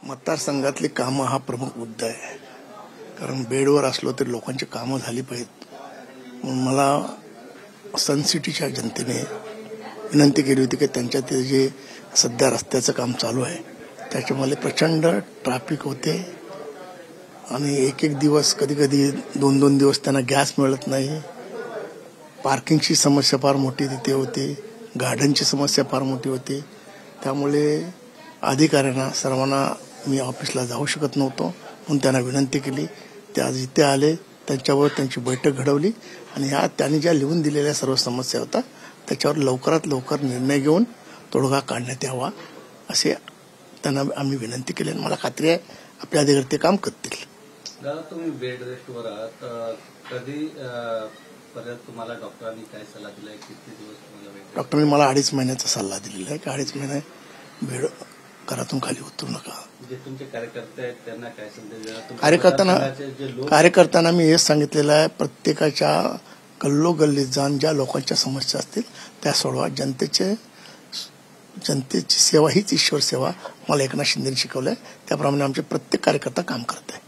मतदारसंघातली कामं हा प्रमुख मुद्दा आहे. कारण बेडवर असलो तरी लोकांची कामं झाली पाहिजेत. म्हणून मला सन सिटीच्या जनतेने विनंती केली होती की त्यांच्या ते जे सध्या रस्त्याचं काम चालू आहे त्याच्यामध्ये प्रचंड ट्रॅफिक होते आणि एक दिवस कधी कधी 2-2 दिवस त्यांना गॅस मिळत नाही. पार्किंगची समस्या फार मोठी तिथे होती, गार्डनची समस्या फार मोठी होती. त्यामुळे अधिकाऱ्यांना सर्वांना मी ऑफिसला जाऊ शकत नव्हतो म्हणून त्यांना विनंती केली. ते आज इथे आले, त्यांच्यावर त्यांची बैठक घडवली आणि त्यांनी ज्या लिहून दिलेल्या सर्व समस्या होत्या त्याच्यावर लवकरात लवकर निर्णय घेऊन तोडगा काढण्यात यावा असे त्यांना आम्ही विनंती केली. मला खात्री आहे आपल्या अधिकारी ते काम करतील. दादा, तुम्ही बेड रेस्टवर आहात, कधी परत तुम्हाला डॉक्टरांनी काय सल्ला दिलाय? किती दिवस तुम्हाला? डॉक्टरांनी मला 2.5 महिन्याचा सल्ला दिलेला आहे की 2.5 महिने बेड घरातून खाली उतरू नका. जे तुमचे कार्यकर्ते आहेत त्यांना काय संदेश दिला? कार्यकर्त्यांना मी हेच सांगितलेलं आहे, प्रत्येकाच्या गल्लोगल्लीत जाऊन ज्या लोकांच्या समस्या असतील त्या सोडवा. जनतेची सेवा हीच ईश्वर सेवा मला एकनाथ शिंदेने शिकवलंय. त्याप्रमाणे आमचे प्रत्येक कार्यकर्ता काम करत आहे.